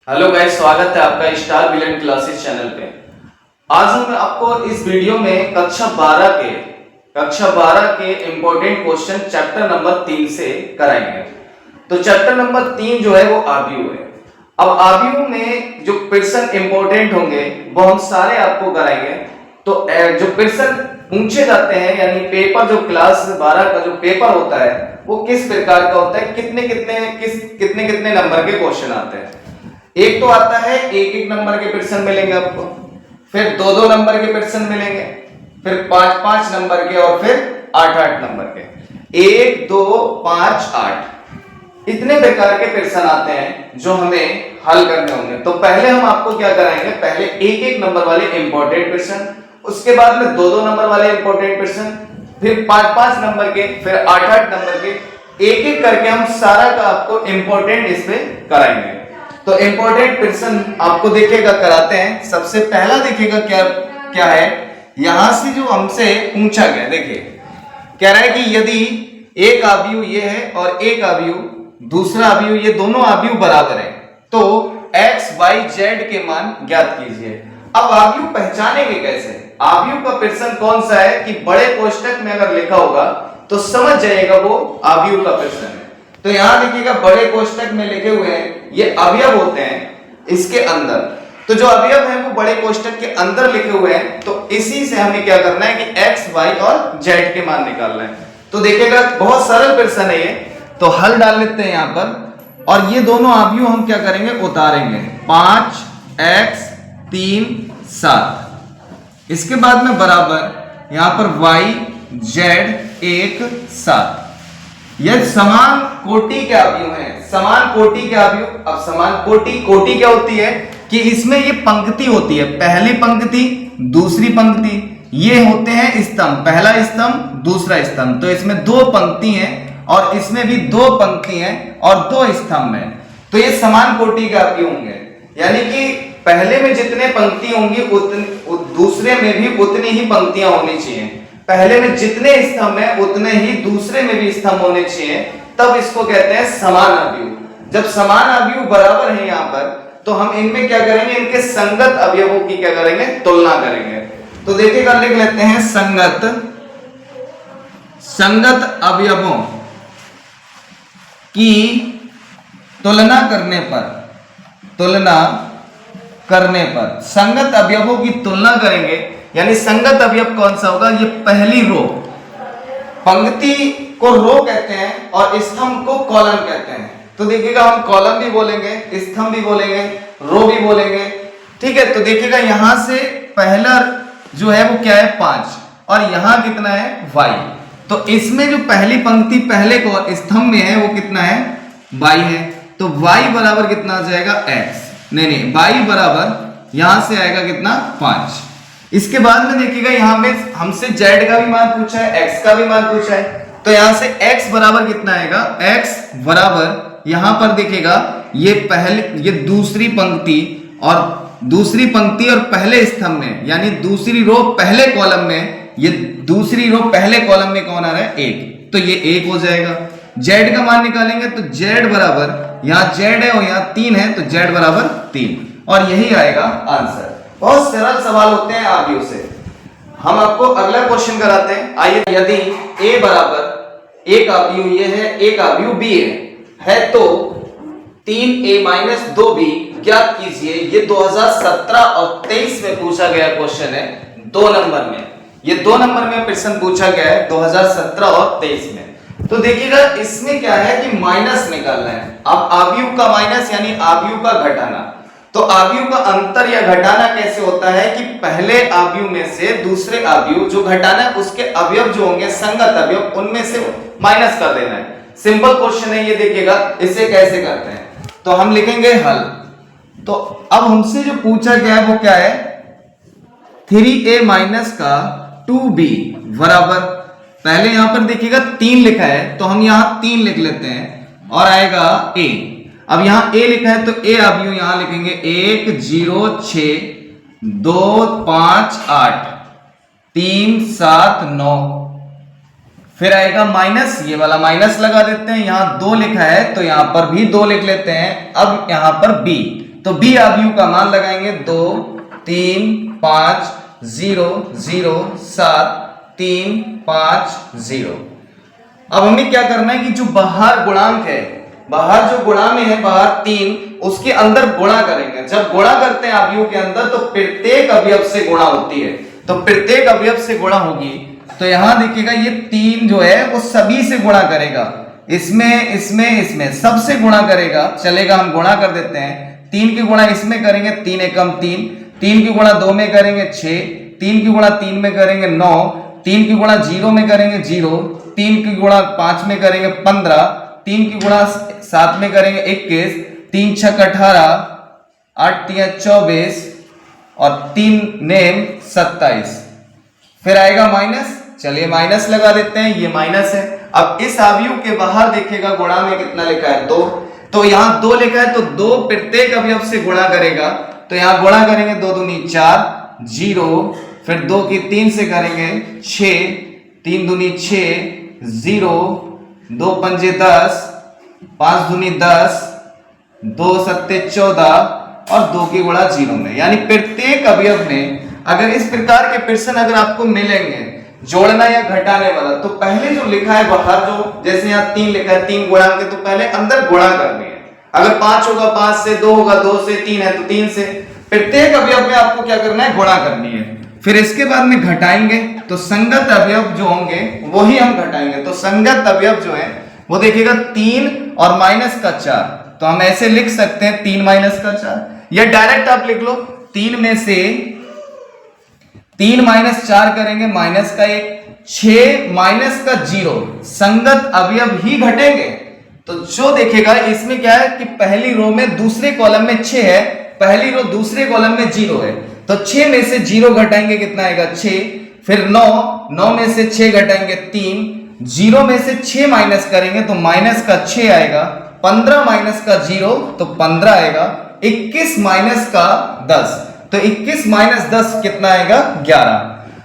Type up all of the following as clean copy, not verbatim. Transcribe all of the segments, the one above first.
Hello guys, स्वागत है आपका स्टार बिलियन क्लासेस चैनल पे। आज हम आपको इस वीडियो में कक्षा 12 के इंपॉर्टेंट क्वेश्चन चैप्टर नंबर 3 से कराएंगे। तो चैप्टर नंबर 3 जो है वो आव्यूह है। अब आव्यूह में जो क्वेश्चन इंपॉर्टेंट होंगे वो हम सारे आपको कराएंगे। तो जो क्वेश्चन पूछे जाते हैं यानी पेपर जो क्लास 12 का जो पेपर होता है वो किस प्रकार का होता है, कितने कितने नंबर के क्वेश्चन आते हैं। एक तो आता है एक एक नंबर के क्वेश्चन मिलेंगे आपको, फिर दो दो नंबर के क्वेश्चन मिलेंगे, फिर पांच पांच नंबर के और फिर आठ आठ नंबर के। 1 2 5 8 इतने प्रकार के क्वेश्चन आते हैं जो हमें हल करने होंगे। तो पहले हम आपको क्या कराएंगे, पहले एक एक नंबर वाले इंपॉर्टेंट क्वेश्चन, उसके बाद में दो दो नंबर वाले इंपॉर्टेंट क्वेश्चन, फिर पांच पांच नंबर के, फिर आठ आठ नंबर के। एक एक करके हम सारा का आपको इंपॉर्टेंट इसमें कराएंगे। तो इंपॉर्टेंट क्वेश्चन आपको देखिएगा कराते हैं। सबसे पहला देखिएगा क्या क्या है, यहां से जो हमसे पूछा गया, देखिए कह रहा है कि यदि एक आव्यूह ये है और एक आव्यूह दूसरा आव्यूह, ये दोनों आव्यूह बराबर है तो x y z के मान ज्ञात कीजिए। अब आव्यूह पहचानेंगे कैसे? आव्यूह का प्रश्न कौन सा है कि बड़े कोष्टक में अगर लिखा होगा तो समझ जाइएगा वो आव्यूह का प्रश्न है। तो यहां देखिएगा बड़े कोष्टक में लिखे हुए हैं, ये अवयव होते हैं इसके अंदर। तो जो अवयव है वो बड़े कोष्टक के अंदर लिखे हुए हैं, तो इसी से हमें क्या करना है कि x y और z के मान निकालना है। तो देखिएगा बहुत सरल प्रश्न है ये, तो हल डाल लेते हैं यहां पर। और ये दोनों आव्यूह हम क्या करेंगे, उतारेंगे। 5x 3 7, इसके बाद में बराबर यहां पर y z 1 7। यह समान कोटि के आव्यूह हैं, समान कोटि के आव्यूह। अब समान कोटि क्या होती है कि इसमें ये पंक्ति होती है, पहली पंक्ति दूसरी पंक्ति, ये होते हैं स्तंभ, पहला स्तंभ दूसरा स्तंभ। तो इसमें दो पंक्ति हैं और इसमें भी दो पंक्ति हैं और दो स्तंभ हैं, तो ये समान कोटि के आव्यूह होंगे। यानी कि पहले में जितने पंक्ति होंगी दूसरे में भी उतनी ही पंक्तियां होनी चाहिए। पहले में जितने स्तंभ हैं उतने ही दूसरे में भी स्तंभ होने चाहिए, तब इसको कहते हैं समान आव्यूह। जब समान आव्यूह बराबर है यहाँ पर, तो हम इनमें क्या करेंगे, इनके संगत अवयवों की क्या करेंगे, तुलना करेंगे। तो देखिएगा लिख लेते हैं संगत अवयवों की तुलना करने पर संगत अवयवों की तुलना करेंगे। यानी संगत अवयव कौन सा होगा, ये पहली रो, पंक्ति को रो कहते हैं और स्तंभ को कॉलम कहते हैं। तो देखिएगा हम कॉलम भी बोलेंगे, स्तंभ भी बोलेंगे, रो भी बोलेंगे, ठीक है। तो देखिएगा यहां से पहला जो है वो क्या है 5 और यहां कितना है y। तो इसमें जो पहली पंक्ति पहले को स्तंभ में है वो कितना है y है, तो y बराबर कितना आ जाएगा x, नहीं y बराबर यहां से आएगा कितना 5। इसके बाद में देखिएगा यहां में हमसे z का भी मान पूछा है, x का भी मान पूछा है, तो यहां से x बराबर कितना आएगा, x बराबर यहां पर देखिएगा ये दूसरी पंक्ति और पहले स्तंभ में, यानी दूसरी रो पहले कॉलम में, ये दूसरी रो पहले कॉलम में कौन आ रहा है 1, तो ये 1 हो जाएगा। z का मान निकालेंगे तो z बराबर यहां z है और यहां 3 है, तो z बराबर 3 और यही आएगा आंसर। बहुत सरल सवाल होते हैं आव्यूह से। हम आपको अगला क्वेश्चन कराते हैं। आइए, यदि a बराबर एक आव्यूह ये है, एक आव्यूह b है तो 3a - 2b ज्ञात कीजिए। ये 2017 और 23 में पूछा गया क्वेश्चन है, 2 नंबर में। ये 2 नंबर में प्रश्न पूछा गया है 2017 और 23 में। तो देखिएगा इसमें क्या है कि माइनस निकालना है। अब आव्यूह का माइनस यानी आव्यूह का घटाना। तो आव्यूह का अंतर या घटाना कैसे होता है कि पहले आव्यूह में से दूसरे आव्यूह जो घटाना है उसके अवयव जो होंगे संगत अवयव, उनमें से माइनस कर देना है। सिंपल क्वेश्चन है ये, देखिएगा इसे कैसे करते हैं। तो हम लिखेंगे हल। तो अब हमसे जो पूछा गया है वो क्या है, 3a - का 2b बराबर, पहले यहां पर देखिएगा 3 लिखा है तो हम यहां 3 लिख लेते हैं और आएगा a। अब यहां a लिखा है तो a आव्यूह यहां लिखेंगे 1 0 6 2 5 8 3 7 9, फिर आएगा माइनस, ये वाला माइनस लगा देते हैं। यहां 2 लिखा है तो यहां पर भी 2 लिख लेते हैं। अब यहां पर b, तो बी आव्यूह का मान लगाएंगे 2 3 5 0 0 7 3 5 0। अब हमें क्या करना है कि जो बाहर गुणांक है, बाहर जो गुणा में है बाहर 3, उसके अंदर गुणा करेंगे। जब गुणा करते हैं आव्यूह के अंदर तो प्रत्येक अवयव से गुणा होती है, तो प्रत्येक अवयव से गुणा होगी। तो यहां देखिएगा ये 3 जो है वो सभी से गुणा करेगा, इसमें इसमें इसमें सबसे गुणा करेगा। चलेगा, हम गुणा कर देते हैं। 3 की गुणा इसमें करेंगे 3 एकम 3, 3 की गुणा 2 में करेंगे 6, 3 की गुणा 3 में करेंगे 9, 3 की गुणा 0 में करेंगे 0, 3 की गुणा 5 में करेंगे 15, 3 की गुणा 7 में करेंगे 21, 3 छक 18, 8 तिया 24 और 3 नेम 27। फिर आएगा माइनस, चलिए माइनस लगा देते हैं, ये माइनस है। अब इस आव्यूह के बाहर देखिएगा गुणा में कितना लिखा है 2, तो यहां 2 लिखा है तो 2 प्रत्येक अवयव से गुणा करेगा। तो यहां गुणा करेंगे 2 दूनी 4 0, फिर 2 की 3 से करेंगे 6, 3 दूनी 6 0, 2 पंजे 10, 5 दूनी 10, 2 सत्ते 14 और 2 की गुणा 0 में। यानी प्रत्येक अवयव में अगर इस प्रकार के प्रश्न अगर आपको मिलेंगे जोड़ना या घटाने वाला, तो पहले जो लिखा है बाहर, जो जैसे यहाँ 3 लिखा है 3 गुणांक है, तो पहले अंदर गुणा करनी है। अगर 5 होगा 5 से, 2 होगा 2 से, 3 है तो 3 से। प्रत्येक अवयव में आपको क्या करना है, गुणा करनी है। फिर इसके बाद में घटाएंगे, तो संगत अवयव जो होंगे वही हम घटाएंगे। तो संगत अवयव जो है वो देखिएगा 3 और माइनस का 4, तो हम ऐसे लिख सकते हैं 3 माइनस का 4, या डायरेक्ट आप लिख लो 3 में से 3 माइनस 4 करेंगे माइनस का 1, 6 माइनस का 0, संगत अवयव ही घटेंगे। तो जो देखेगा इसमें क्या है कि पहली रो में दूसरे कॉलम में 6 है, पहली रो दूसरे कॉलम में 0 है, तो 6 में से 0 घटाएंगे कितना आएगा 6, फिर 9 में से 6 घटाएंगे 3, 0 में से 6 माइनस करेंगे तो माइनस का 6 आएगा, 15 माइनस का 0 तो 15 आएगा, 21 माइनस का 10 तो 21 माइनस 10 कितना आएगा 11,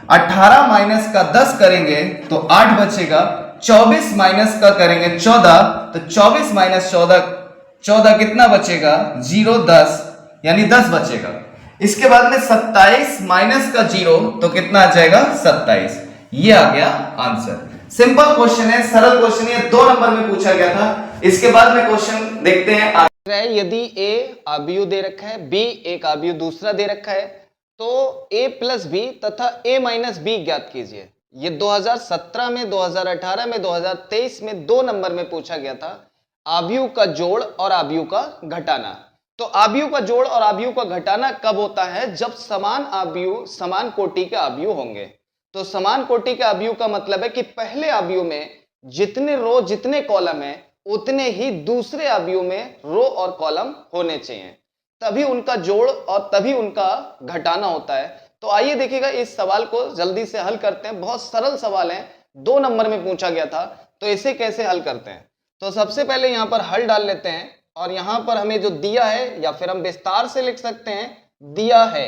18 माइनस का 10 करेंगे तो 8 बचेगा, 24 माइनस का करेंगे 14 तो 24 माइनस 14 कितना बचेगा 0 10, यानी 10 बचेगा। इसके बाद में 27 माइनस का 0 तो कितना आ जाएगा 27। ये आ गया आंसर। सिंपल क्वेश्चन है, सरल क्वेश्चन है, 2 नंबर में पूछा गया था। इसके बाद में क्वेश्चन देखते हैं। यदि ए आव्यूह दे रखा है, बी एक आव्यूह दूसरा दे रखा है, तो ए प्लस बी तथा ए माइनस बी ज्ञात कीजिए। ये 2017 में, 2018 में, 2023 में 2 नंबर में पूछा गया था, आव्यूह का जोड़ और आव्यूह का घटाना। तो आव्यूह का जोड़ और आव्यूह का घटाना कब होता है, जब समान आव्यूह समान कोटि के आव्यूह होंगे। तो समान कोटि के आव्यूह का मतलब है कि पहले आव्यूह में जितने रो जितने कॉलम है उतने ही दूसरे आव्यूह में रो और कॉलम होने चाहिए, तभी उनका जोड़ और तभी उनका घटाना होता है। तो आइए देखिएगा इस सवाल को जल्दी से हल करते हैं। बहुत सरल सवाल है, 2 नंबर में पूछा गया था, तो इसे कैसे हल करते हैं। तो सबसे पहले यहां पर हल डाल लेते हैं, और यहां पर हमें जो दिया है, या फिर हम विस्तार से लिख सकते हैं, दिया है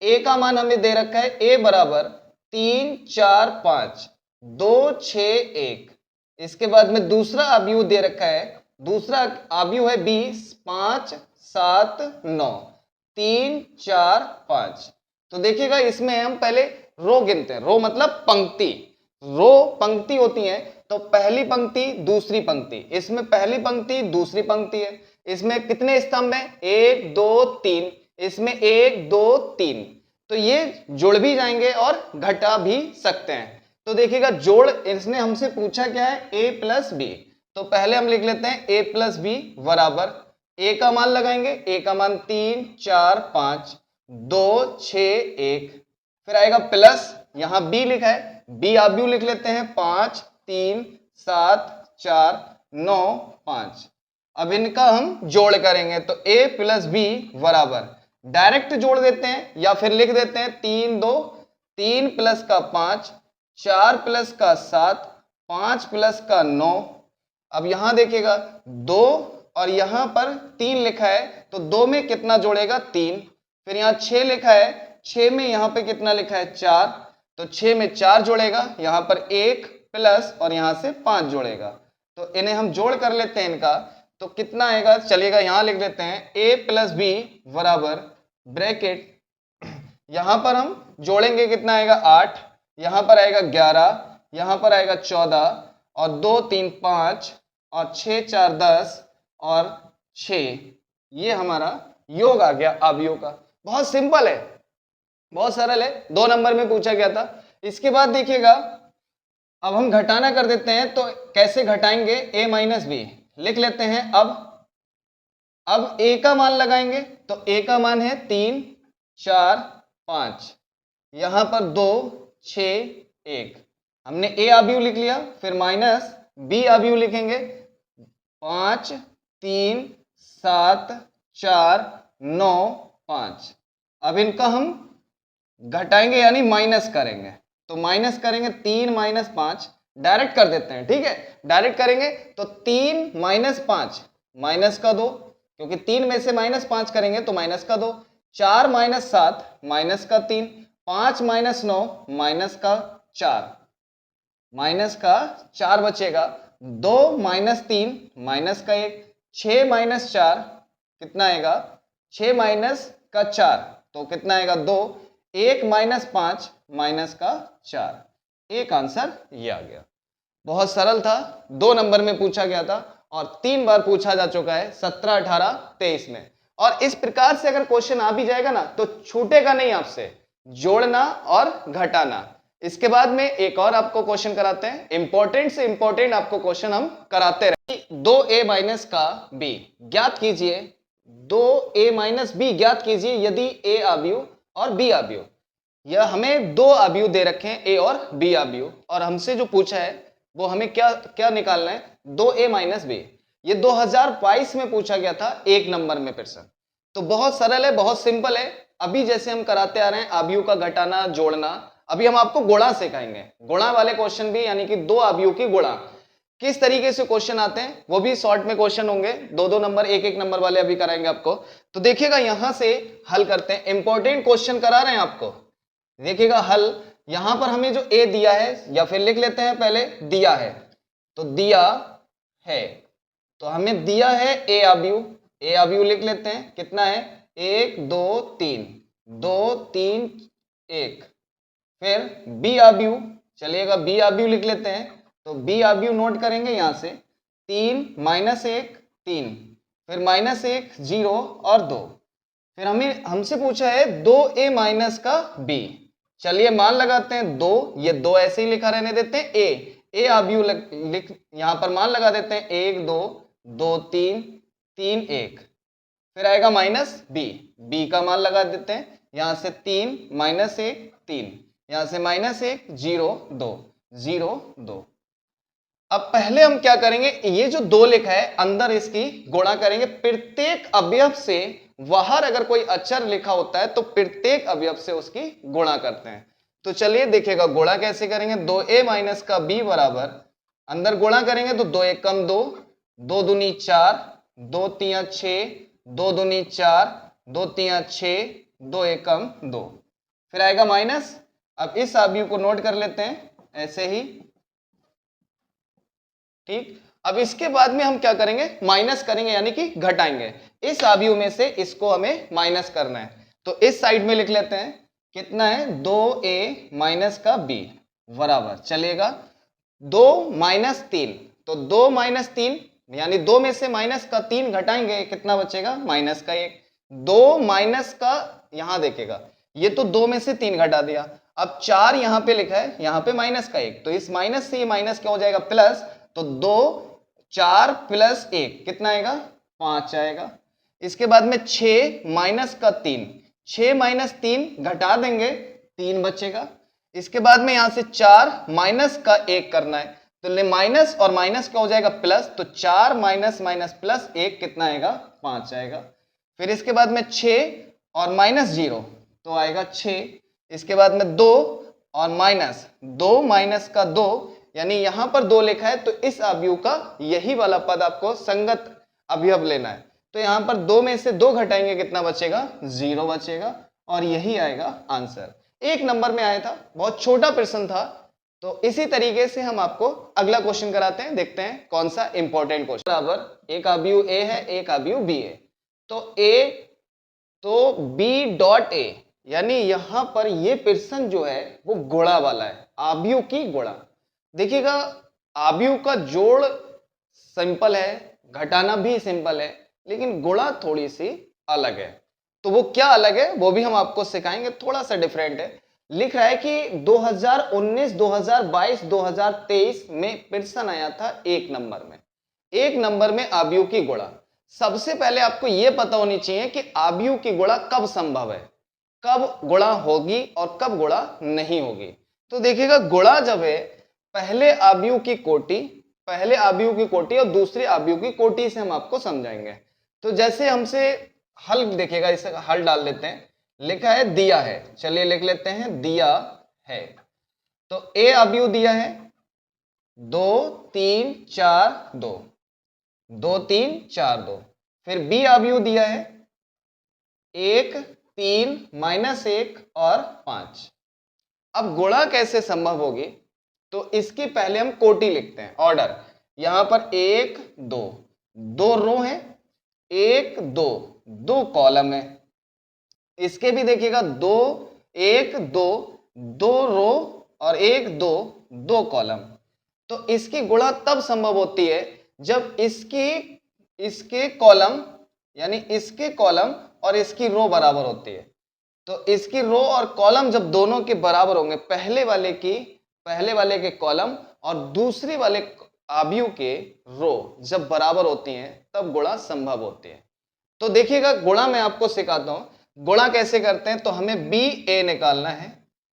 ए का मान हमें दे रखा है ए बराबर 3 4 5 2 6 1। इसके बाद में दूसरा आव्यूह दे रखा है, दूसरा आव्यूह है 20 5 7 9 3 4 5। तो देखिएगा इसमें हम पहले रो गिनते हैं, रो मतलब पंक्ति, रो पंक्ति होती है, तो पहली पंक्ति दूसरी पंक्ति, इसमें पहली पंक्ति दूसरी पंक्ति है। इसमें कितने स्तंभ हैं 1 2 3, इसमें 1 2 3, तो ये जुड़ भी जाएंगे और घटा भी सकते हैं। तो देखिएगा जोड़, इसने हमसे पूछा क्या है a प्लस बी, तो पहले हम लिख लेते हैं a प्लस बी बराबर a का मान लगाएंगे, a का मान 3 4 5 2 6 1, फिर आएगा प्लस, यहां b लिखा है, b आव्यूह लिख लेते हैं 5 3 7 4 9 5। अब इनका हम जोड़ करेंगे, तो a प्लस बी बराबर डायरेक्ट जोड़ देते हैं या फिर लिख देते हैं 3 2, 3 प्लस का 5 4 प्लस का 7 5 प्लस का 9। अब यहां देखिएगा 2 और यहां पर 3 लिखा है, तो 2 में कितना जोड़ेगा 3, फिर यहां 6 लिखा है, 6 में यहां पे कितना लिखा है 4, तो 6 में 4 जोड़ेगा, यहां पर 1 प्लस और यहां से 5 जोड़ेगा। तो इन्हें हम जोड़ कर लेते हैं इनका, तो कितना आएगा, चलिएगा यहां लिख देते हैं a प्लस बी बराबर ब्रैकेट, यहां पर हम जोड़ेंगे कितना आएगा 8, यहां पर आएगा 11, यहां पर आएगा 14 और 2 3 5 और 6 4 10 और 6, ये हमारा योग आ गया अवयव का। बहुत सिंपल है, बहुत सरल है, 2 नंबर में पूछा गया था। इसके बाद देखिएगा अब हम घटाना कर देते हैं, तो कैसे घटाएंगे, a माइनस बी लिख लेते हैं। अब a का मान लगाएंगे, तो a का मान है 3 4 5, यहां पर 2 6 1, हमने a अवयव लिख लिया, फिर माइनस b अवयव लिखेंगे 5 3 7 4 9 5। अब इनका हम घटाएंगे यानी माइनस करेंगे, तो माइनस करेंगे 3 माइनस 5, डायरेक्ट कर देते हैं, ठीक है, डायरेक्ट करेंगे तो 3 माइनस 5 माइनस का 2, क्योंकि 3 में से माइनस 5 करेंगे तो माइनस का 2, 4 माइनस 7 माइनस का 3, 5 माइनस 9 माइनस का 4, माइनस का 4 बचेगा, 2 माइनस 3 माइनस का 1, 6 माइनस 4 कितना आएगा, 6 माइनस का 4 तो कितना आएगा 2, 1 माइनस 5 माइनस का 4, एक आंसर ये आ गया। बहुत सरल था, 2 नंबर में पूछा गया था और 3 बार पूछा जा चुका है 17 18 23 में। और इस प्रकार से अगर क्वेश्चन आ भी जाएगा ना तो छूटेगा नहीं आपसे, जोड़ना और घटाना। इसके बाद में एक और आपको क्वेश्चन कराते हैं, इंपॉर्टेंट से इंपॉर्टेंट आपको क्वेश्चन हम कराते रहे। 2a माइनस का b ज्ञात कीजिए, 2a माइनस b ज्ञात कीजिए यदि a अवयव और b अवयव, यह हमें 2 अवयव दे रखे हैं a और b अवयव, और हमसे जो पूछा है वो हमें क्या क्या निकालना है, 2a माइनस b। ये 2022 में पूछा गया था 1 नंबर में प्रश्न। तो बहुत सरल है, बहुत सिंपल है। अभी जैसे हम कराते आ रहे हैं अवयव का घटाना जोड़ना, अभी हम आपको गुणा सिखाएंगे, गुणा वाले क्वेश्चन भी, यानी कि 2 अवयव की गुणा किस तरीके से क्वेश्चन आते हैं वो भी शॉर्ट में क्वेश्चन होंगे, 2 नंबर 1 नंबर वाले अभी कराएंगे आपको। तो देखिएगा यहां से हल करते हैं, इंपॉर्टेंट क्वेश्चन करा रहे हैं आपको। देखिएगा हल, यहां पर हमें जो a दिया है, या फिर लिख लेते हैं पहले दिया है, तो दिया है, तो हमें दिया है a अवयव लिख लेते हैं, कितना है 1 2 3 2 3 1। फिर b अवयव, चलिएगा b अवयव लिख लेते हैं, तो b अवयव नोट करेंगे यहां से, 3 माइनस 1 3, फिर माइनस 1 0 और 2। फिर हमसे पूछा है 2a माइनस का b, चलिए मान लगाते हैं 2, ये 2 ऐसे ही लिखा रहने देते हैं, a अवयव लिख यहां पर मान लगा देते हैं, 1 2 2 3 3 1, फिर आएगा माइनस b का मान लगा देते हैं, यहां से 3 माइनस 1 3, यहां से माइनस 1 0 2 0 2। अब पहले हम क्या करेंगे, ये जो 2 लिखा है अंदर इसकी गुणा करेंगे, प्रत्येक अवयव से, बाहर अगर कोई अचर लिखा होता है तो प्रत्येक अवयव से उसकी गुणा करते हैं। तो चलिए देखिएगा गुणा कैसे करेंगे, 2a माइनस का b बराबर, अंदर गुणा करेंगे तो 2 1 कम 2, 2 दूनी 4, 2 3 6, 2 दूनी 4, 2 3 6, 2 1 कम 2, फिर आएगा माइनस। अब इस अवयव को नोट कर लेते हैं ऐसे ही, ठीक। अब इसके बाद में हम क्या करेंगे, माइनस करेंगे यानी कि घटाएंगे, इस अवयव में से इसको हमें माइनस करना है, तो इस साइड में लिख लेते हैं, कितना है 2a माइनस का b बराबर, चलेगा 2 माइनस 3, तो 2 माइनस 3 यानी 2 में से माइनस का 3 घटाएंगे, कितना बचेगा माइनस का 1, 2 माइनस का, यहां देखेगा ये तो 2 में से 3 घटा दिया, अब 4 यहां पे लिखा है, यहां पे माइनस का 1, तो इस माइनस से ये माइनस क्या हो जाएगा प्लस, तो 2 4 प्लस 1 कितना आएगा 5 आएगा। इसके बाद में 6 माइनस का 3, 6 माइनस 3 घटा देंगे 3 बचेगा। इसके बाद में यहां से 4 माइनस का 1 करना है, तो माइनस और माइनस क्या हो जाएगा प्लस, तो 4 माइनस माइनस प्लस 1 कितना आएगा 5 आएगा। फिर इसके बाद में 6 और माइनस 0 तो आएगा 6, इसके बाद में 2 और माइनस 2 माइनस का 2, यानी यहां पर 2 लिखा है तो इस अवयव का यही वाला पद आपको संगत अवयव लेना है, तो यहां पर 2 में से 2 घटाएंगे कितना बचेगा 0 बचेगा, और यही आएगा आंसर। 1 नंबर में आया था, बहुत छोटा प्रश्न था, तो इसी तरीके से हम आपको अगला क्वेश्चन कराते हैं, देखते हैं कौन सा इंपॉर्टेंट क्वेश्चन। बराबर एक अवयव ए है, एक अवयव बी है, तो बी डॉट ए, यानी यहां पर ये पिर्सन जो है वो गुणा वाला है, अवयव की गुणा। देखिएगा अवयव का जोड़ सिंपल है, घटाना भी सिंपल है, लेकिन गुणा थोड़ी सी अलग है। तो वो क्या अलग है वो भी हम आपको सिखाएंगे, थोड़ा सा डिफरेंट है। लिख रहा है कि 2019, 2022, 2023 में पिर्सन आया था एक नंबर में अवयव की गुणा। सबसे पहले आपको यह पता होनी चाहिए कि अवयव की गुणा कब संभव है, कब गुणा होगी और कब गुणा नहीं होगी। तो देखिएगा गुणा जब है पहले अवयव की कोटि और दूसरे अवयव की कोटि से हम आपको समझाएंगे। तो जैसे हमसे हल देखिएगा, इसे हल डाल लेते हैं। लिखा है दिया है, चलिए लिख लेते हैं दिया है। तो ए अवयव दिया है 2 3 4 2, 2 3 4 2। फिर बी अवयव दिया है 1 3 -1 और 5। अब गुणा कैसे संभव होगी, तो इसके पहले हम कोटि लिखते हैं, ऑर्डर। यहां पर 1 2, 2 रो है, 1 2, 2 कॉलम है। इसके भी देखिएगा 2 1 2, 2 रो और 1 2, 2 कॉलम। तो इसकी गुणा तब संभव होती है जब इसके कॉलम, यानी इसके कॉलम और इसकी रो बराबर होती है। तो इसकी रो और कॉलम जब दोनों के बराबर होंगे, पहले वाले के कॉलम और दूसरे वाले अवयव के रो जब बराबर होती हैं, तब गुणा संभव होती है। तो देखिएगा गुणा मैं आपको सिखाता हूं, गुणा कैसे करते हैं। तो हमें बी ए निकालना है,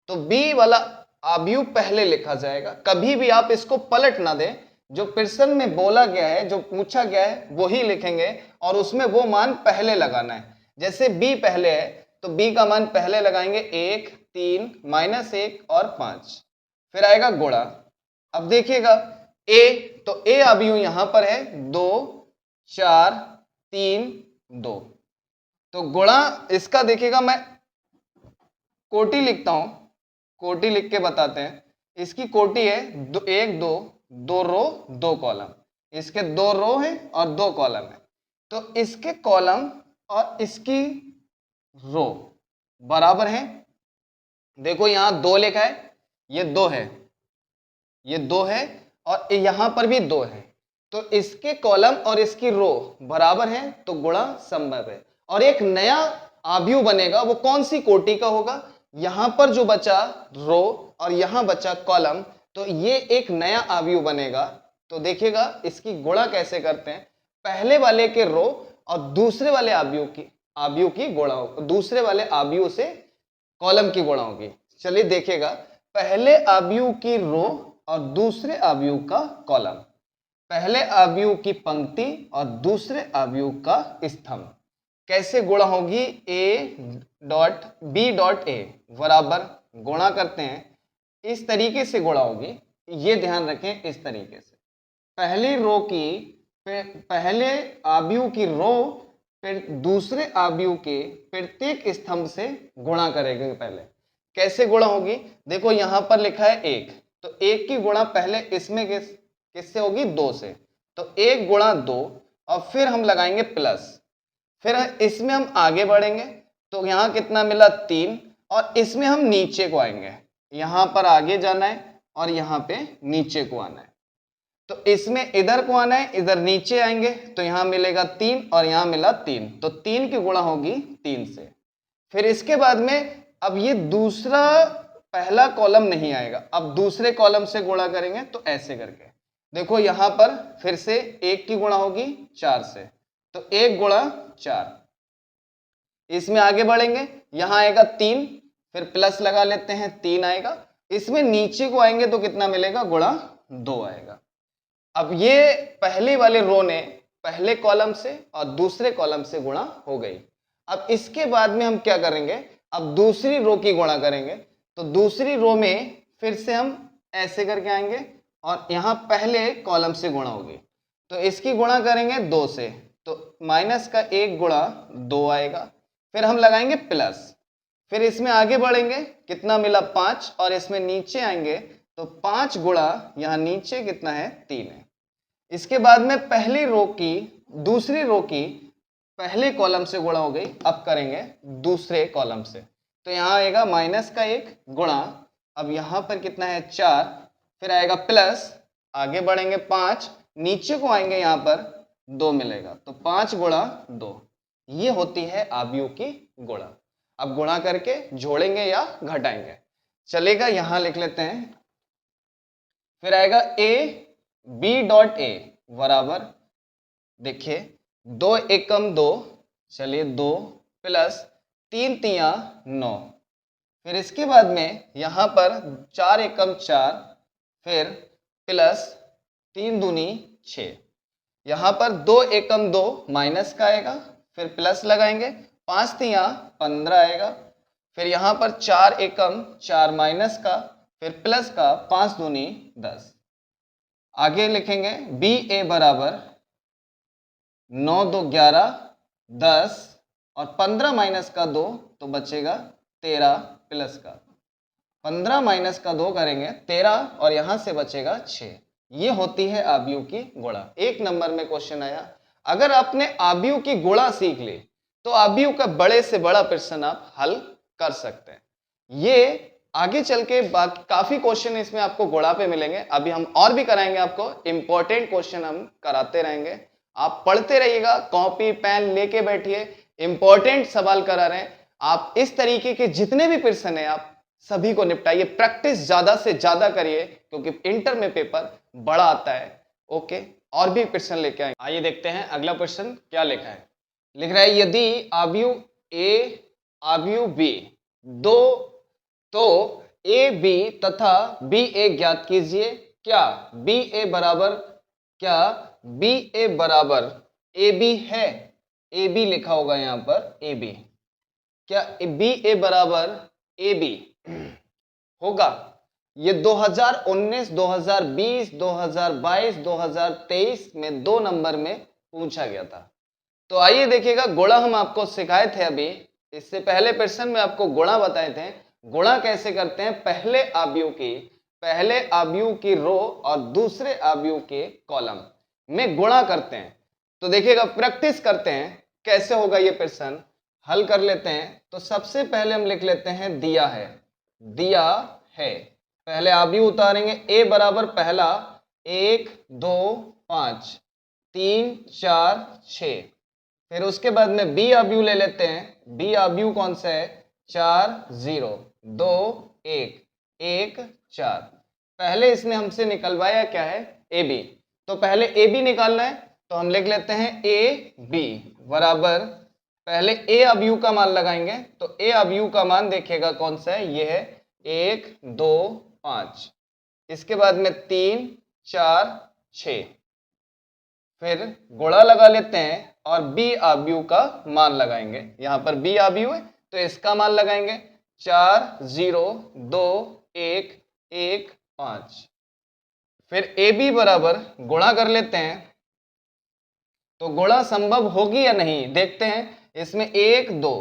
तो बी वाला अवयव पहले लिखा जाएगा। कभी भी आप इसको पलट ना दें, जो प्रश्न में बोला गया है, जो पूछा गया है वही लिखेंगे और उसमें वो मान पहले लगाना है। जैसे बी पहले है तो बी का मान पहले लगाएंगे 1 3 -1 और 5, फिर आएगा गुणा। अब देखिएगा ए, तो ए अवयव यहां पर है 2 4 3 2। तो गुणा इसका देखिएगा, मैं कोटि लिखता हूं, कोटि लिख के बताते हैं। इसकी कोटि है 1 2, 2 रो 2 कॉलम। इसके 2 रो है और 2 कॉलम है। तो इसके कॉलम और इसकी रो बराबर है। देखो यहां 2 लिखा है, ये 2 है, ये 2 है और यहां पर भी 2 है। तो इसके कॉलम और इसकी रो बराबर है, तो गुणा संभव है। और एक नया अवयव बनेगा, वो कौन सी कोटि का होगा, यहां पर जो बचा रो और यहां बचा कॉलम, तो ये एक नया अवयव बनेगा। तो देखिएगा इसकी गुणा कैसे करते हैं, पहले वाले के रो और दूसरे वाले अवयव की गुणा, दूसरे वाले अवयव से कॉलम की गुणा होगी। चलिए देखिएगा, पहले अवयव की रो और दूसरे अवयव का कॉलम, पहले अवयव की पंक्ति और दूसरे अवयव का स्तंभ, कैसे गुणा होगी, a dot b dot a बराबर, गुणा करते हैं इस तरीके से गुणा होगी, ये ध्यान रखें इस तरीके से। पहले अवयव की रो फिर दूसरे अवयव के प्रत्येक स्तंभ से गुणा करेंगे। पहले कैसे गुणा होगी, देखो यहां पर लिखा है 1, तो 1 की गुणा पहले इसमें किससे होगी, 2 से। तो 1 गुणा 2 और फिर हम लगाएंगे प्लस, फिर इसमें हम आगे बढ़ेंगे। तो यहां कितना मिला 3, और इसमें हम नीचे को आएंगे, यहां पर आगे जाना है और यहां पे नीचे को आना है। तो इसमें इधर को आना है, इधर नीचे आएंगे तो यहां मिलेगा 3 और यहां मिला 3, तो 3 की गुणा होगी 3 से। फिर इसके बाद में अब ये दूसरा पहला कॉलम नहीं आएगा, अब दूसरे कॉलम से गुणा करेंगे। तो ऐसे करके देखो यहां पर फिर से 1 की गुणा होगी 4 से, तो 1 गुणा 4। इसमें आगे बढ़ेंगे, यहां आएगा 3, फिर प्लस लगा लेते हैं, 3 आएगा। इसमें नीचे को आएंगे तो कितना मिलेगा, गुणा 2 आएगा। अब ये पहले वाले रो ने पहले कॉलम से और दूसरे कॉलम से गुणा हो गई। अब इसके बाद में हम क्या करेंगे, अब दूसरी रो की गुणा करेंगे। तो दूसरी रो में फिर से हम ऐसे करके आएंगे और यहां पहले कॉलम से गुणा होगी, तो इसकी गुणा करेंगे 2 से, तो माइनस का 1 गुणा 2 आएगा। फिर हम लगाएंगे प्लस, फिर इसमें आगे बढ़ेंगे, कितना मिला 5, और इसमें नीचे आएंगे तो 5 गुणा यहाँ नीचे कितना है 3 है। इसके बाद में पहली रो की दूसरी रो की पहले कॉलम से गुणा हो गई, अब करेंगे दूसरे कॉलम से। तो यहाँ आएगा माइनस का 1 गुणा, अब यहाँ पर कितना है 4, फिर आएगा प्लस, आगे बढ़ेंगे 5, नीचे को आएंगे यहाँ पर 2 मिलेगा, तो 5 गुणा 2, ये होती है आव्यूह की गुणा। अब गुणा करके जोड़ेंगे या घटाएंगे, चलेगा, यहां लिख लेते हैं। फिर आएगा a b डॉट a बराबर, देखिए 2 एकम 2, चलिए 2 प्लस 3 तिया 9, फिर इसके बाद में यहां पर 4 एकम 4, फिर प्लस 3 दूनी 6, यहां पर 2 एकम 2 माइनस का आएगा, फिर प्लस लगाएंगे, 5 तिया 15 आएगा, फिर यहां पर 4 एकम 4 माइनस का, फिर प्लस का 5 दूनी 10। आगे लिखेंगे बी ए बराबर 9 2 11 10 और 15 माइनस का 2 तो बचेगा 13 प्लस का 15 माइनस का 2 करेंगे 13 और यहां से बचेगा 6। ये होती है आव्यूह की गुणा। 1 नंबर में क्वेश्चन आया। अगर आपने आव्यूह की गुणा सीख ली तो आव्यूह का बड़े से बड़ा प्रश्न आप हल कर सकते हैं। ये आगे चल के काफी क्वेश्चन इसमें आपको गुणा पे मिलेंगे। अभी हम और भी कराएंगे, आपको इंपॉर्टेंट क्वेश्चन हम कराते रहेंगे। आप पढ़ते रहिएगा, कॉपी पेन लेके बैठिए, इंपॉर्टेंट सवाल करा रहे हैं। आप इस तरीके के जितने भी प्रश्न है आप सभी को निपटाइए, प्रैक्टिस ज्यादा से ज्यादा करिए क्योंकि इंटर में पेपर बड़ा आता है। ओके, और भी प्रश्न लेके आए, आइए देखते हैं अगला प्रश्न क्या लिखा है। लिख रहा है यदि आव्यूह ए आव्यूह बी दो तो ए बी तथा बी ए ज्ञात कीजिए। क्या बी ए बराबर, क्या बी ए बराबर ए बी है? ए बी लिखा होगा यहां पर ए बी, क्या बी ए बराबर ए बी होगा? ये 2019, 2020, 2022, 2023 में 2 नंबर में पूछा गया था। तो आइए देखिएगा, गुणा हम आपको सिखाए थे अभी, इससे पहले प्रश्न में आपको गुणा बताए थे। गुणा कैसे करते हैं? पहले आव्यूह की रो और दूसरे आव्यूह के कॉलम में गुणा करते हैं। तो देखिएगा, प्रैक्टिस करते हैं कैसे होगा ये प्रश्न, हल कर लेते हैं। तो सबसे पहले हम लिख लेते हैं दिया है, दिया है। पहले आव्यूह उतारेंगे, ए बराबर पहला 1 2 5 3 4 6, फिर उसके बाद में बी आव्यूह ले लेते हैं। बी आव्यूह कौन सा है? 4 0 2 1 1 4। पहले इसने हमसे निकलवाया क्या है? ए बी, तो पहले ए बी निकालना है, तो हम लिख लेते हैं ए बी बराबर, पहले ए आव्यूह का मान लगाएंगे। तो ए आव्यूह का मान देखिएगा कौन सा है, ये है 1 2 5, इसके बाद में 3 4 6, फिर गुणा लगा लेते हैं और बी आव्यूह का मान लगाएंगे। यहां पर बी आव्यूह है तो इसका मान लगाएंगे, 4 0 2 1 1 5। फिर ए बी बराबर गुणा कर लेते हैं, तो गुणा संभव होगी या नहीं देखते हैं। इसमें 1 2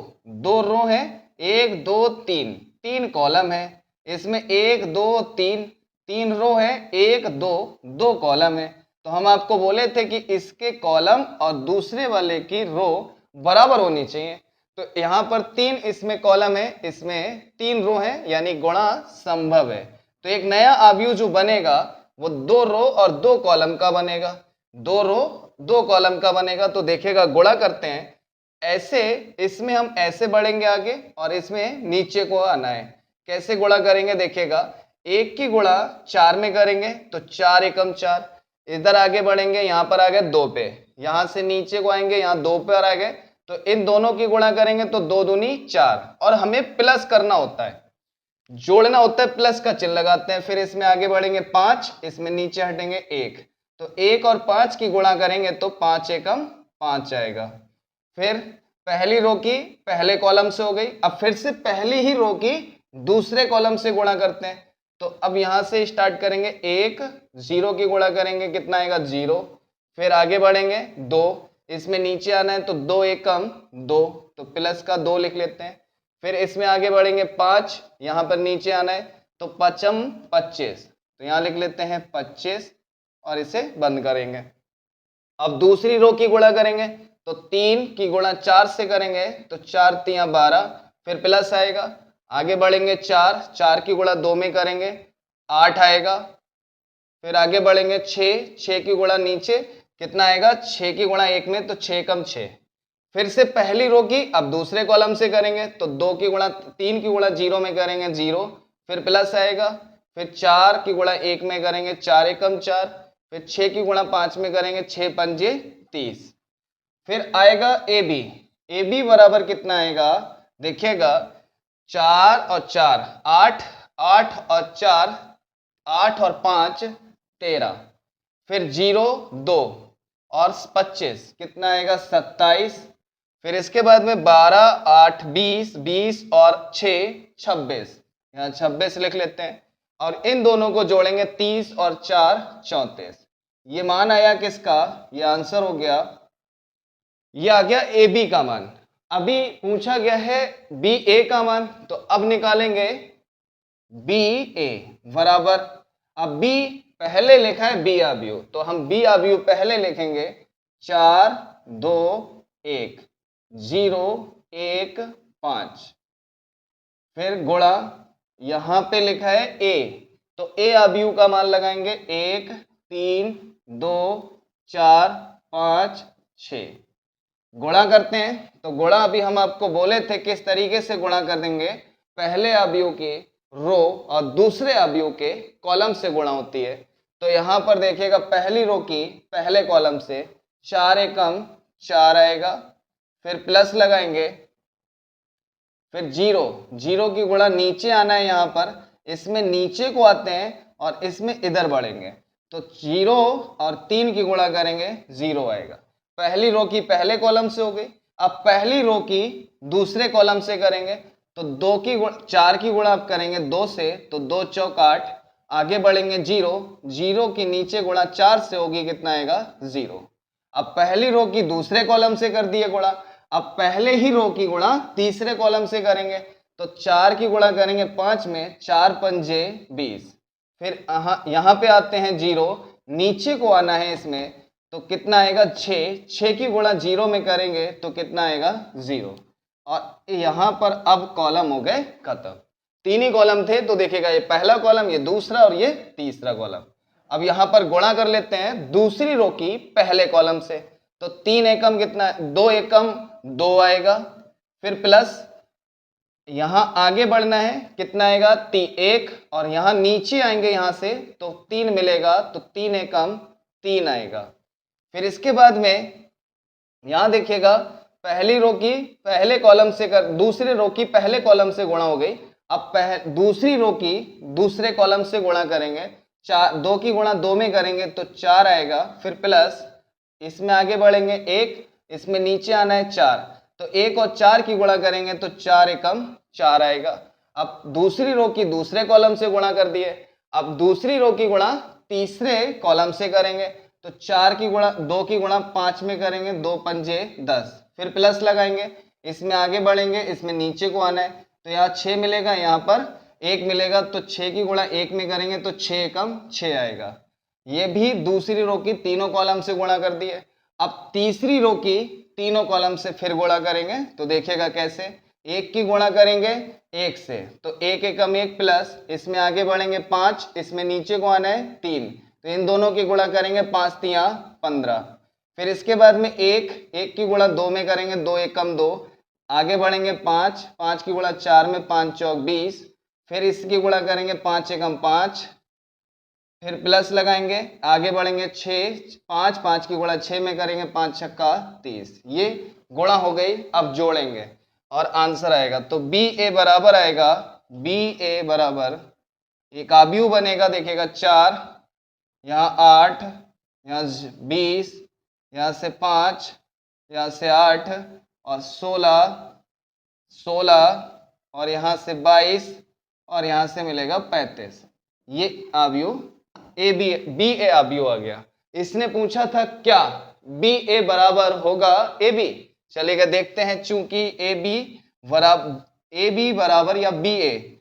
2 रो है, 1 2 3 3 कॉलम है। इसमें 1 2 3 3 रो है, 1 2 2 कॉलम है। तो हम आपको बोले थे कि इसके कॉलम और दूसरे वाले की रो बराबर होनी चाहिए। तो यहाँ पर 3 इसमें कॉलम है, इसमें 3 रो है, यानी गुणा संभव है। तो एक नया आव्यूह जो बनेगा वो 2 रो और 2 कॉलम का बनेगा, 2 रो 2 कॉलम का बनेगा। तो देखिएगा, गुणा करते हैं ऐसे, इसमें हम ऐसे बढ़ेंगे आगे और इसमें नीचे को आना है। कैसे गुणा करेंगे देखिएगा, 1 की गुणा 4 में करेंगे तो 4 एकम 4, इधर आगे बढ़ेंगे, यहां पर आ गए 2 पे, यहां से नीचे को आएंगे, यहां 2 पे आ गए, तो इन दोनों की गुणा करेंगे तो 2 दूनी 4, और हमें प्लस करना होता है, जोड़ना होता है, प्लस का चिन्ह लगाते हैं। फिर इसमें आगे बढ़ेंगे 5, इसमें नीचे हटेंगे 1, तो 1 और 5 की गुणा करेंगे तो 5 एकम 5 आएगा। फिर पहली रो की पहले कॉलम से हो गई, अब फिर से पहली ही रो की दूसरे कॉलम से गुणा करते हैं। तो अब यहां से स्टार्ट करेंगे, 1 0 की गुणा करेंगे, कितना आएगा 0, फिर आगे बढ़ेंगे 2, इसमें नीचे आना है तो 2 एकम 2, तो प्लस का 2 लिख लेते हैं। फिर इसमें आगे बढ़ेंगे 5, यहां पर नीचे आना है तो 5 25, तो यहाँ लिख लेते हैं 25 और इसे बंद करेंगे। अब दूसरी रो की गुणा करेंगे तो 3 की गुणा 4 से करेंगे तो 4 तिया 12, फिर प्लस आएगा। आगे बढ़ेंगे 4 की गुणा 2 में करेंगे 8 आएगा। फिर आगे बढ़ेंगे 6 की गुणा नीचे कितना आएगा, 6 की गुणा 1 में तो 6 कम 6। फिर से पहली रो की अब दूसरे कॉलम से करेंगे तो 3 की गुणा 0 में करेंगे 0, फिर प्लस आएगा। फिर 4 की गुणा 1 में करेंगे 4 एकम 4, फिर 6 की गुणा 5 में करेंगे 6 पंजे 30। फिर आएगा ए बी बराबर कितना आएगा, देखिएगा 4 और 4 8, 8 और 4 8 और 5 13, फिर 0 2 और 25 कितना आएगा 27। फिर इसके बाद में 12 8 20 20 और 6 26, यहाँ 26 लिख लेते हैं। और इन दोनों को जोड़ेंगे 30 और 4 34। ये मान आया किसका, ये आंसर हो गया, ये आ गया ए बी का मान। अभी पूछा गया है बी ए का मान, तो अब निकालेंगे बी ए बराबर, अब बी पहले लिखा है बी आव्यूह, तो हम बी आव्यूह पहले लिखेंगे 4 2 1 0 1 5, फिर गुणा यहां पे लिखा है ए, तो ए आव्यूह का मान लगाएंगे 1 3 2 4 5 6। गुणा करते हैं तो गुणा अभी हम आपको बोले थे किस तरीके से गुणा कर देंगे, पहले आव्यूह के रो और दूसरे आव्यूह के कॉलम से गुणा होती है। तो यहां पर देखिएगा पहली रो की पहले कॉलम से 4 एकम 4 आएगा, फिर प्लस लगाएंगे, फिर 0 की गुणा नीचे आना है, यहाँ पर इसमें नीचे को आते हैं और इसमें इधर बढ़ेंगे तो 0 और 3 की गुणा करेंगे 0 आएगा। पहली रो की पहले कॉलम से हो गई। अब पहली रो की दूसरे कॉलम से करेंगे तो 4 की गुणा आप करेंगे 2 से तो 2 चौक 8, आगे बढ़ेंगे 0 की नीचे गुणा 4 से होगी कितना आएगा 0। अब पहली रो की दूसरे कॉलम से कर दिए गुणा, अब पहले ही रो की गुणा तीसरे कॉलम से करेंगे तो 4 की गुणा करेंगे 5 में 4 पंजे 20, फिर यहाँ पे आते हैं 0, नीचे को आना है इसमें तो कितना आएगा 6 की गुणा 0 में करेंगे तो कितना आएगा 0। और यहाँ पर अब कॉलम हो गए खत्म, 3 ही कॉलम थे तो देखिएगा ये पहला कॉलम, ये दूसरा और ये तीसरा कॉलम। अब यहाँ पर गुणा कर लेते हैं दूसरी रो की पहले कॉलम से, तो 3 एकम कितना, 2 एकम 2 आएगा, फिर प्लस यहाँ आगे बढ़ना है कितना आएगा 1, और यहाँ नीचे आएंगे यहाँ से तो 3 मिलेगा तो 3 एकम 3 आएगा। फिर इसके बाद में यहाँ देखिएगा पहली रो की पहले कॉलम से दूसरे रो की पहले कॉलम से गुणा हो गई। अब दूसरी रो की दूसरे कॉलम से गुणा करेंगे, 2 की गुणा 2 में करेंगे तो 4 आएगा, फिर प्लस इसमें आगे बढ़ेंगे 1, इसमें नीचे आना है 4, तो 1 और 4 की गुणा करेंगे तो 4 एकम 4 आएगा। अब दूसरी रो की दूसरे कॉलम से गुणा कर दिए, अब दूसरी रो की गुणा तीसरे कॉलम से करेंगे तो 4 की गुणा 2 की गुणा 5 में करेंगे 2 पंजे 10, फिर प्लस लगाएंगे, इसमें आगे बढ़ेंगे, इसमें नीचे को आना है तो यहाँ 6 मिलेगा, यहाँ पर 1 मिलेगा तो 6 की गुणा 1 में करेंगे तो 6 एकम 6 आएगा। ये भी दूसरी रो की तीनों कॉलम से गुणा कर दिए। अब तीसरी रो की तीनों कॉलम से फिर गुणा करेंगे तो देखिएगा कैसे, 1 की गुणा करेंगे 1 से तो 1 एकम 1 प्लस इसमें आगे बढ़ेंगे 5, इसमें नीचे को आना है 3, तो इन दोनों की गुणा करेंगे 5 तिया 15, फिर इसके बाद में 1 की गुणा 2 में करेंगे 2 एकम 2, आगे बढ़ेंगे 5 की गुणा 4 में 5 चौक 20, फिर इसकी गुणा करेंगे 5 एकम 5, फिर प्लस लगाएंगे, आगे बढ़ेंगे 6 5 की गुणा 6 में करेंगे 5 छक्का 30। ये गुणा हो गई। अब जोड़ेंगे और आंसर आएगा तो बी ए बराबर आएगा, बी ए बराबर एक आव्यूह बनेगा, देखिएगा 4, यहाँ 8, यहाँ 20, यहाँ से 5, यहाँ से 8 और 16 और यहाँ से 22 और यहाँ से मिलेगा 35। ये आव्यूह बी ए आव्यूह आ गया। इसने पूछा था क्या बी ए बराबर होगा ए बी, चलेगा देखते हैं। चूंकि ए बी बराबर या बी ए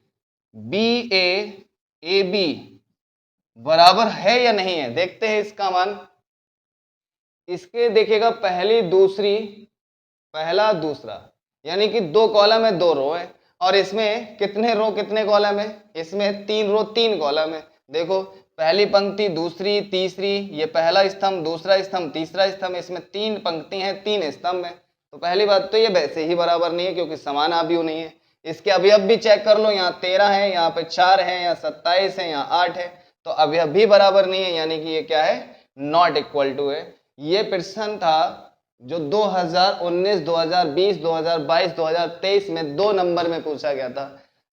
ए बी बराबर है या नहीं है, देखते हैं इसका मान। इसके देखिएगा पहली दूसरी, पहला दूसरा, यानी कि 2 कॉलम है 2 रो है। और इसमें कितने रो कितने कॉलम है, इसमें 3 रो 3 कॉलम है। देखो पहली पंक्ति दूसरी तीसरी, ये पहला स्तंभ दूसरा स्तंभ तीसरा स्तंभ, इसमें 3 पंक्ति हैं 3 स्तंभ है। तो पहली बात तो ये वैसे ही बराबर नहीं है क्योंकि समान अवयव नहीं है। इसके अवयव भी चेक कर लो, यहाँ 13 है, यहाँ पे 4 है, यहाँ 27 है, यहाँ 8 है, तो अवयव भी बराबर नहीं है, यानी कि ये क्या है, नॉट इक्वल टू है। ये प्रश्न था जो 2019, 2020, 2022, 2023 में 2 नंबर में पूछा गया था।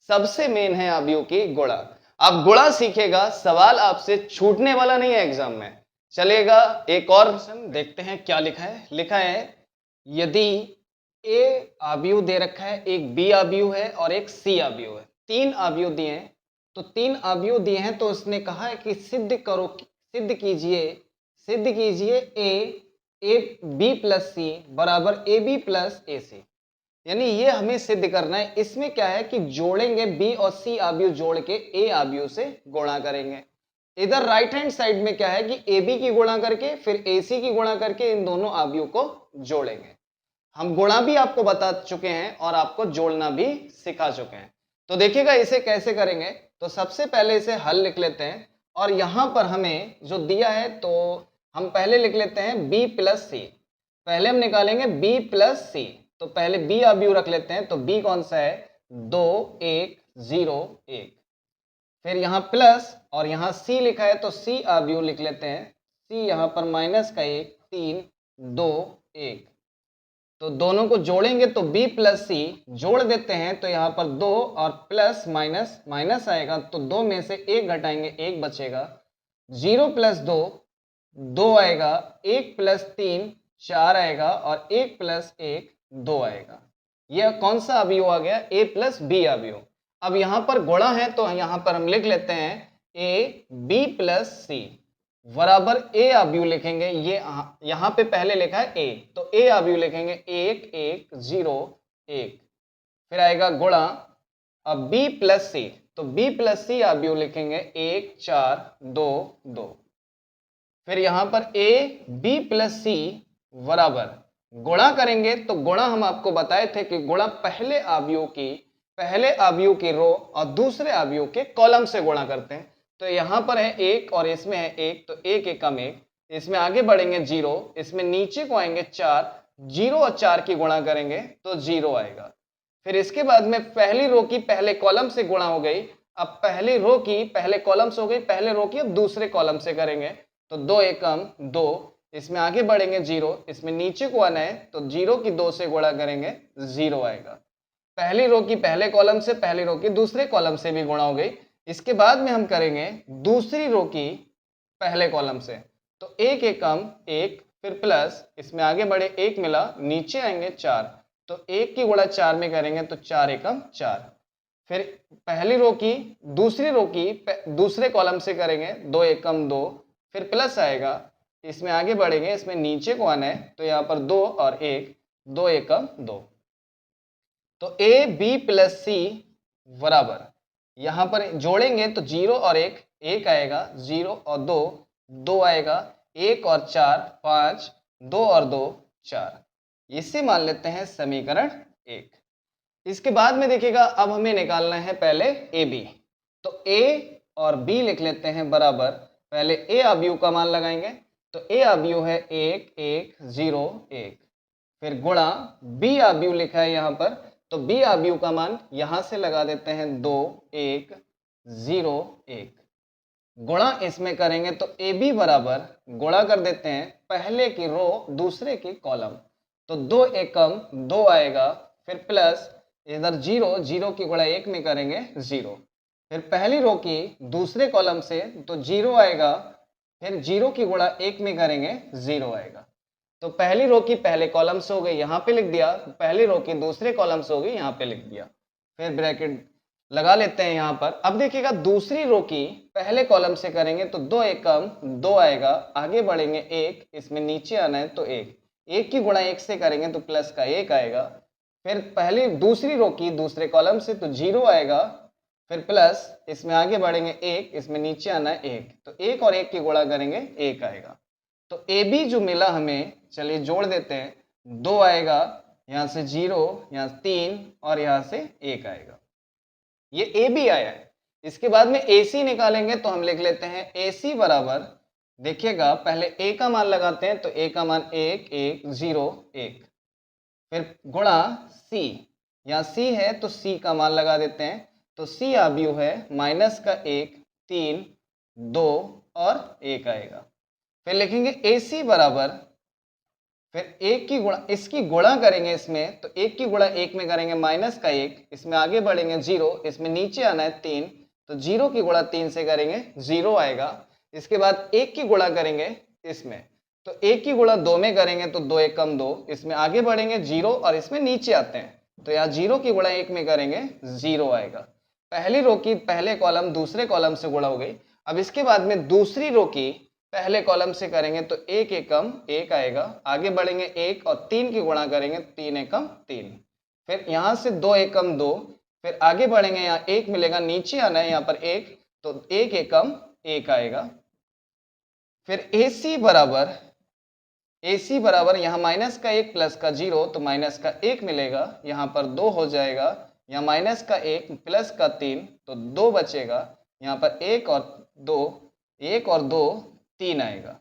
सबसे मेन है अवयव की गुणा। अब गुणा सीखेगा, सवाल आपसे छूटने वाला नहीं है एग्जाम में। चलेगा एक और प्रश्न देखते हैं क्या लिखा है। लिखा है यदि ए अवयव दे रखा है, एक बी अवयव है और एक सी अवयव है, 3 अवयव दिए हैं। तो 3 अवयव दिए हैं तो उसने कहा है कि सिद्ध करो, सिद्ध कीजिए ए बी प्लस सी बराबर ए बी प्लस ए सी। यानी ये हमें सिद्ध करना है। इसमें क्या है कि जोड़ेंगे, बी और सी अवयव जोड़ के ए अवयव से गुणा करेंगे। इधर राइट हैंड साइड में क्या है कि ए बी की गुणा करके फिर ए सी की गुणा करके इन दोनों अवयव को जोड़ेंगे। हम गुणा भी आपको बता चुके हैं और आपको जोड़ना भी सिखा चुके हैं। तो देखिएगा इसे कैसे करेंगे। तो सबसे पहले इसे हल लिख लेते हैं और यहां पर हमें जो दिया है तो हम पहले लिख लेते हैं b प्लस सी। पहले हम निकालेंगे b प्लस सी, तो पहले b अवयव रख लेते हैं। तो b कौन सा है, 2 1 0 1। फिर यहाँ प्लस और यहाँ c लिखा है तो c अवयव लिख लेते हैं। c यहाँ पर माइनस का 1 3 2 1। तो दोनों को जोड़ेंगे तो b प्लस सी जोड़ देते हैं तो यहाँ पर 2 और प्लस माइनस माइनस आएगा, तो 2 में से 1 घटाएंगे 1 बचेगा। 0 प्लस 2 2 आएगा, 1 प्लस 3 4 आएगा और 1 प्लस 1 2 आएगा। यह कौन सा अवयव आ गया, a प्लस बी अवयव। अब यहाँ पर गुणा है तो यहाँ पर हम लिख लेते हैं a b प्लस सी बराबर a अवयव लिखेंगे। ये यहाँ पे पहले लिखा है a, तो a अवयव लिखेंगे 1 1 0 1। फिर आएगा गुणा, अब b प्लस सी, तो b प्लस सी अवयव लिखेंगे 1 4 2 2। फिर यहाँ पर a b प्लस सी बराबर गुणा करेंगे। तो गुणा हम आपको बताए थे कि गुणा पहले अवयव की रो और दूसरे अवयव के कॉलम से गुणा करते हैं। तो यहाँ पर है 1 और इसमें है 1, तो 1 एकम 1, इसमें आगे बढ़ेंगे 0, इसमें नीचे को आएंगे 4, 0 और 4 की गुणा करेंगे तो 0 आएगा। फिर इसके बाद में पहली रो की पहले कॉलम से गुणा हो गई। अब पहली रो की पहले कॉलम से हो गई, पहले रो की अब दूसरे कॉलम से करेंगे तो 2 एकम 2, इसमें आगे बढ़ेंगे 0, इसमें नीचे को आना है तो 0 की 2 से गुणा करेंगे 0 आएगा। पहली रो की पहले कॉलम से पहली रो की दूसरे कॉलम से भी गुणा हो गई। इसके बाद में हम करेंगे दूसरी रो की पहले कॉलम से, तो 1 एकम 1, फिर प्लस, इसमें आगे बढ़े 1 मिला, नीचे आएंगे 4, तो 1 की गुणा 4 में करेंगे तो 4 एकम 4। फिर पहली रो की दूसरी रो की दूसरे कॉलम से करेंगे 2 एकम 2, फिर प्लस आएगा, इसमें आगे बढ़ेंगे, इसमें नीचे को आना है तो यहाँ पर 2 और 1 2 एकम 2। तो a b प्लस सी बराबर यहाँ पर जोड़ेंगे तो 0 और 1 1 आएगा, 0 और 2 2 आएगा, 1 और 4 5, 2 और 2 4। इसे मान लेते हैं समीकरण 1। इसके बाद में देखिएगा अब हमें निकालना है पहले ए बी। तो a और b लिख लेते हैं बराबर, पहले a अवयव का मान लगाएंगे तो a अवयव है 1 1 0 1, फिर गुणा b अवयव लिखा है यहाँ पर, तो b अवयव का मान यहाँ से लगा देते हैं 2 1 0 1, गुणा इसमें करेंगे तो ए बी बराबर गुणा कर देते हैं पहले की रो दूसरे की कॉलम, तो 2 एकम 2 आएगा, फिर प्लस इधर 0 0 की गुणा 1 में करेंगे 0, फिर पहली रो की दूसरे कॉलम से तो 0 आएगा, फिर 0 की गुणा 1 में करेंगे 0 आएगा। तो पहली रो की पहले कॉलम से हो गई, यहाँ पे लिख दिया, पहली रो की दूसरे कॉलम से हो गई, यहाँ पे लिख दिया, फिर ब्रैकेट लगा लेते हैं यहाँ पर। अब देखिएगा दूसरी रो की पहले कॉलम से करेंगे तो 2 एकम 2 आएगा, आगे बढ़ेंगे 1, इसमें नीचे आना है तो 1, 1 की गुणा 1 से करेंगे तो प्लस का 1 आएगा, फिर पहली दूसरी रो की दूसरे कॉलम से तो 0 आएगा, फिर प्लस, इसमें आगे बढ़ेंगे 1, इसमें नीचे आना है 1, तो 1 और 1 की गुणा करेंगे 1 आएगा। तो ए बी जो मिला हमें, चलिए जोड़ देते हैं, 2 आएगा, यहाँ से 0, यहाँ 3 और यहाँ से 1 आएगा। ये ए बी आया है। इसके बाद में ए सी निकालेंगे तो हम लिख लेते हैं ए सी बराबर, देखिएगा पहले ए का मान लगाते हैं, तो ए का मान 1 1 0 1, फिर गुणा सी, यहाँ सी है तो सी का मान लगा देते हैं, तो सी आव्यूह है माइनस का 1 3 2 और 1 आएगा। फिर लिखेंगे ए सी बराबर, फिर 1 की गुणा, इसकी गुणा करेंगे इसमें, तो 1 की गुणा 1 में करेंगे माइनस का 1, इसमें आगे बढ़ेंगे 0, इसमें नीचे आना है 3, तो 0 की गुणा 3 से करेंगे 0 आएगा। इसके बाद 1 की गुणा करेंगे इसमें, तो 1 की गुणा 2 में करेंगे तो 2 1 कम 2, इसमें आगे बढ़ेंगे 0 और इसमें नीचे आते हैं, तो यहाँ 0 की गुणा 1 में करेंगे 0 आएगा। पहली रो की पहले कॉलम दूसरे कॉलम से गुणा हो गई। अब इसके बाद में दूसरी रो की पहले कॉलम से करेंगे तो 1 एकम 1 आएगा, आगे बढ़ेंगे 1 और 3 की गुणा करेंगे 3 एकम 3, फिर यहाँ से 2 एकम 2, फिर आगे बढ़ेंगे, यहाँ 1 मिलेगा, नीचे आना है यहाँ पर 1, तो 1 एकम 1 आएगा। फिर ए सी बराबर यहाँ माइनस का 1 प्लस का 0, तो माइनस का 1 मिलेगा, यहाँ पर 2 हो जाएगा, यहाँ माइनस का 1 प्लस का 3, तो 2 बचेगा, यहाँ पर 1 और 2 3 आएगा।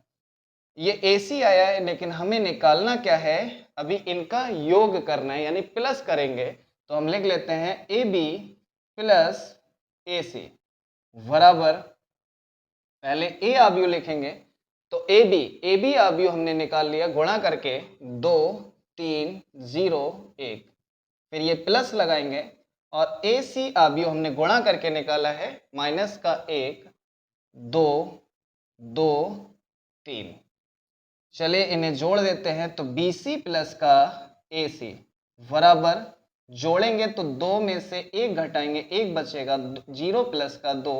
ये ए सी आया है, लेकिन हमें निकालना क्या है, अभी इनका योग करना है, यानी प्लस करेंगे, तो हम लिख लेते हैं ए बी प्लस ए सी बराबर, पहले ए आव्यूह लिखेंगे, तो ए बी आव्यूह हमने निकाल लिया गुणा करके 2 3 0 1, फिर ये प्लस लगाएंगे, और ए सी आव्यूह हमने गुणा करके निकाला है माइनस का 1 2 2 3। चलिए इन्हें जोड़ देते हैं, तो बी सी प्लस का ए सी बराबर, जोड़ेंगे तो 2 में से 1 घटाएंगे 1 बचेगा, 0 प्लस का 2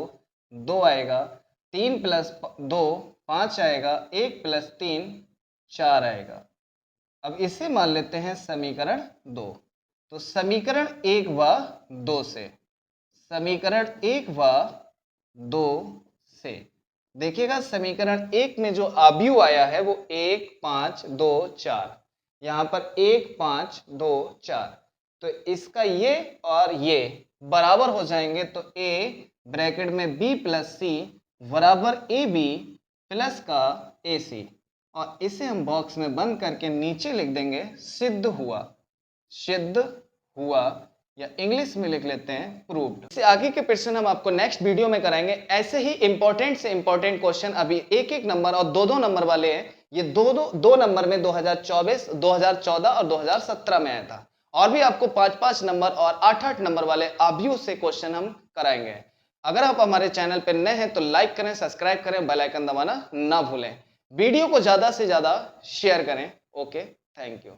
2 आएगा, 3 प्लस 2 5 आएगा, 1 प्लस 3 4 आएगा। अब इसे मान लेते हैं समीकरण 2, तो समीकरण 1 व 2 से, समीकरण 1 व 2 से देखिएगा, समीकरण 1 में जो आव्यूह आया है वो 1 5 2 4, यहाँ पर 1 5 2 4, तो इसका ये और ये बराबर हो जाएंगे, तो ए ब्रैकेट में बी प्लस सी बराबर ए बी प्लस का ए सी, और इसे हम बॉक्स में बंद करके नीचे लिख देंगे सिद्ध हुआ, सिद्ध हुआ, या इंग्लिश में लिख लेते हैं प्रूव्ड। इससे आगे के प्रश्न हम आपको नेक्स्ट वीडियो में कराएंगे। ऐसे ही इंपॉर्टेंट से इंपॉर्टेंट क्वेश्चन अभी 1-1 नंबर और 2-2 नंबर वाले हैं। ये दो नंबर में 2024, 2014 और 2017 में आया था, और भी आपको 5-5 नंबर और 8-8 नंबर वाले आव्यूह से क्वेश्चन हम कराएंगे। अगर आप हमारे चैनल पर नए हैं तो लाइक करें, सब्सक्राइब करें, बेल आइकन दबाना ना भूलें, वीडियो को ज्यादा से ज्यादा शेयर करें। Okay, thank you.